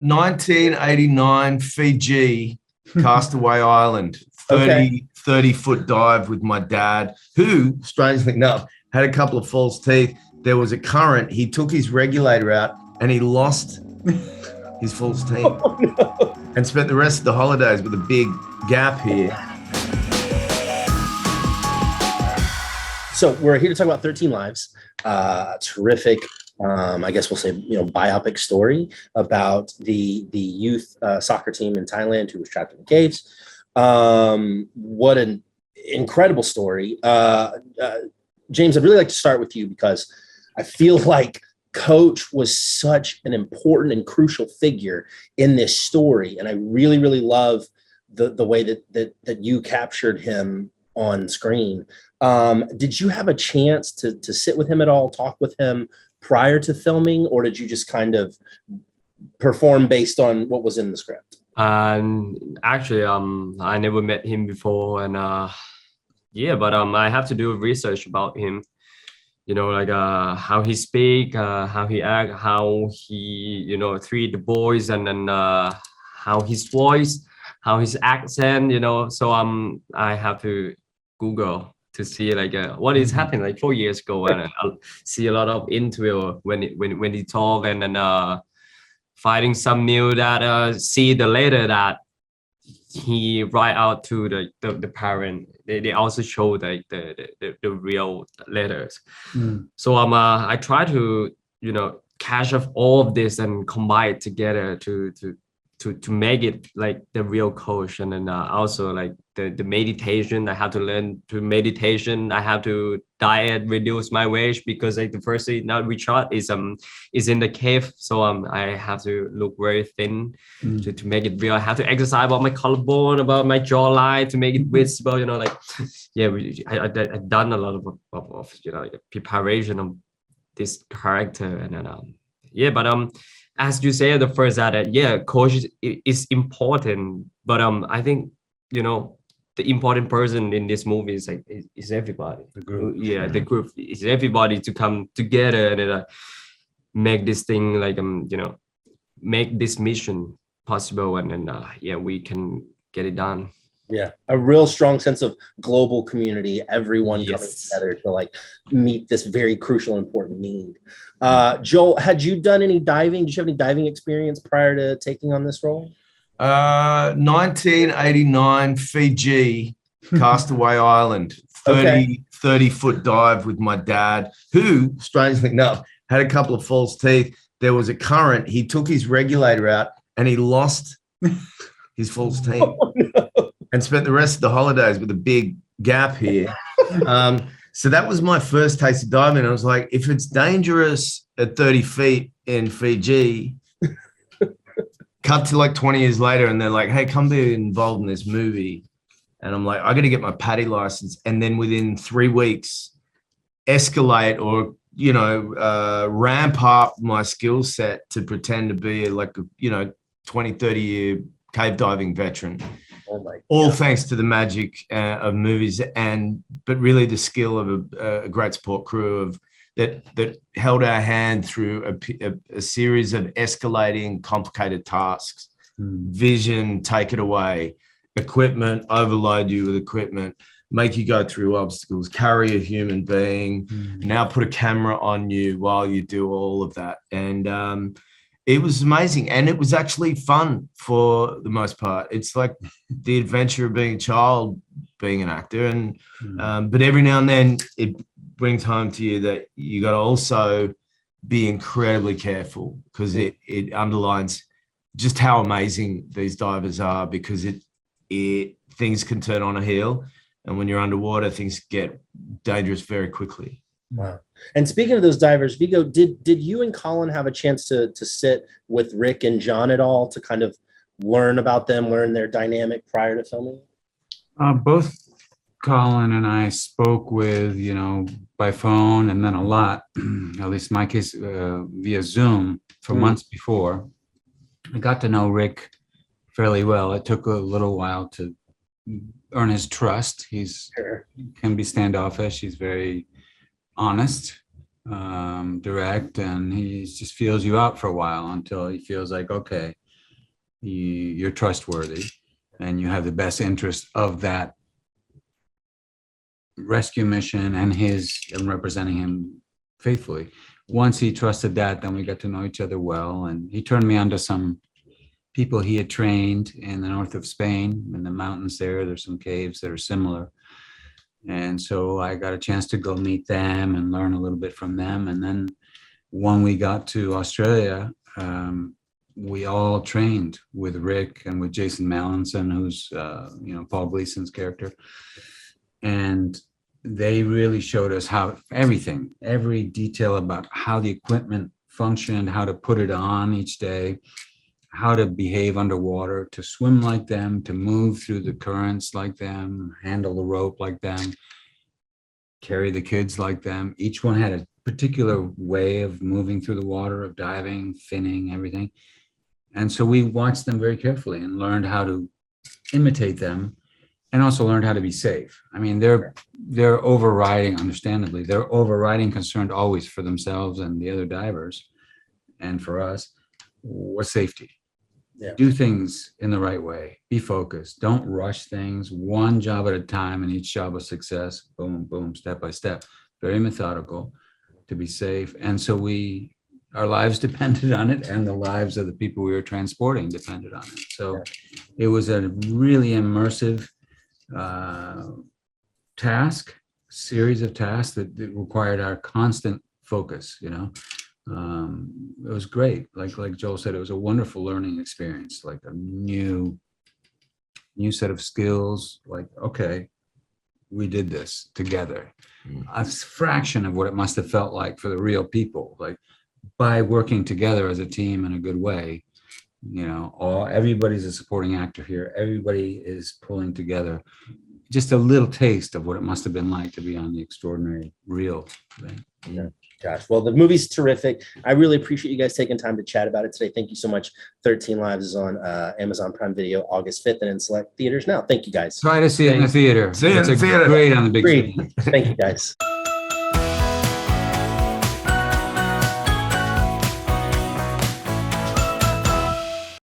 1989 Fiji, Castaway Island, Okay. 30-foot dive with my dad, who, strangely enough, had a couple of false teeth. There was a current. He took his regulator out and he lost his false teeth Oh, no. and spent the rest of the holidays with a big gap here. So we're here to talk about 13 Lives, terrific, I guess we'll say, biopic story about the youth soccer team in Thailand who was trapped in the caves. What an incredible story. James, I'd really like to start with you because I feel like Coach was such an important and crucial figure in this story. And I really, really love the way that you captured him on screen. Did you have a chance to sit with him at all, talk with him prior to filming, or did you just kind of perform based on what was in the script? Actually, I never met him before, and but I have to do research about him. Like how he speak, how he act, how he treat the boys, and then how his voice, how his accent. So I have to Google to see like what is happening like 4 years ago, and I'll see a lot of interview when he talk, and then finding some new that see the letter that he write out to the parent. They also show the real letters. So I try to catch up all of this and combine it together to make it like the real Coach. And then also like the meditation, I have to learn to meditation. I have to diet, reduce my weight, because like the first thing now we shot is in the cave. So I have to look very thin to make it real. I have to exercise about my collarbone, about my jawline to make it visible. I've done a lot of preparation of this character, and then but as you say at the first that Coach is important, but I think the important person in this movie is like is everybody. The group. The group is everybody to come together and make this thing like make this mission possible, and then we can get it done. Yeah, a real strong sense of global community, everyone coming together to like meet this very crucial, important need. Joel, had you done any diving? Did you have any diving experience prior to taking on this role? 1989 Fiji, Castaway Island, 30-foot dive with my dad, who, strangely enough, had a couple of false teeth. There was a current. He took his regulator out and he lost his false teeth. Oh, no. And spent the rest of the holidays with a big gap here. So that was my first taste of diving. I was like, if it's dangerous at 30 feet in Fiji, cut to like 20 years later and they're like, hey, come be involved in this movie. And I'm like, I got to get my PADI license. And then within 3 weeks, escalate or, ramp up my skill set to pretend to be like, 20, 30 year cave diving veteran. All thanks to the magic of movies, but really the skill of a great support crew that held our hand through a series of escalating complicated tasks. Vision, take it away. Equipment, overload you with equipment. Make you go through obstacles. Carry a human being. Now put a camera on you while you do all of that. And it was amazing, and it was actually fun for the most part. It's like the adventure of being a child, being an actor, and but every now and then it brings home to you that you got to also be incredibly careful, because it underlines just how amazing these divers are, because it things can turn on a heel, and when you're underwater, things get dangerous very quickly. Wow. And speaking of those divers, Viggo, did you and Colin have a chance to sit with Rick and John at all to kind of learn about them, learn their dynamic prior to filming? Both Colin and I spoke with, by phone, and then a lot, at least in my case, via Zoom for months before. I got to know Rick fairly well. It took a little while to earn his trust. He can be standoffish. He's very honest, direct, and he just feels you out for a while until he feels like, okay, you're trustworthy and you have the best interest of that rescue mission and representing him faithfully. Once he trusted that, then we got to know each other well, and he turned me on to some people he had trained in the north of Spain, in the mountains there. There's some caves that are similar. And so I got a chance to go meet them and learn a little bit from them. And then when we got to Australia, we all trained with Rick and with Jason Mallinson, who's, Paul Gleeson's character. And they really showed us how every detail about how the equipment functioned, how to put it on each day, how to behave underwater, to swim like them, to move through the currents like them, handle the rope like them, carry the kids like them. Each one had a particular way of moving through the water, of diving, finning, everything. And so we watched them very carefully and learned how to imitate them, and also learned how to be safe. I mean, they're understandably, they're overriding concerned always for themselves and the other divers, and for us, was safety. Yeah. Do things in the right way. Be focused. Don't rush things. One job at a time, and each job a success. Boom, boom, step by step. Very methodical to be safe. And so our lives depended on it, and the lives of the people we were transporting depended on it. So it was a really immersive series of tasks that required our constant focus, It was great. Like Joel said, it was a wonderful learning experience, like a new set of skills. Like, okay, we did this together. A fraction of what it must have felt like for the real people. Like, by working together as a team in a good way, everybody's a supporting actor here. Everybody is pulling together. Just a little taste of what it must have been like to be on the extraordinary real thing. Yeah. Gosh, well, the movie's terrific. I really appreciate you guys taking time to chat about it today. Thank you so much. 13 Lives is on Amazon Prime Video August 5th and in select theaters now. Thank you guys. Try to see it in the theater. See it in the theater. Great on the big Agreed. screen. Thank you guys.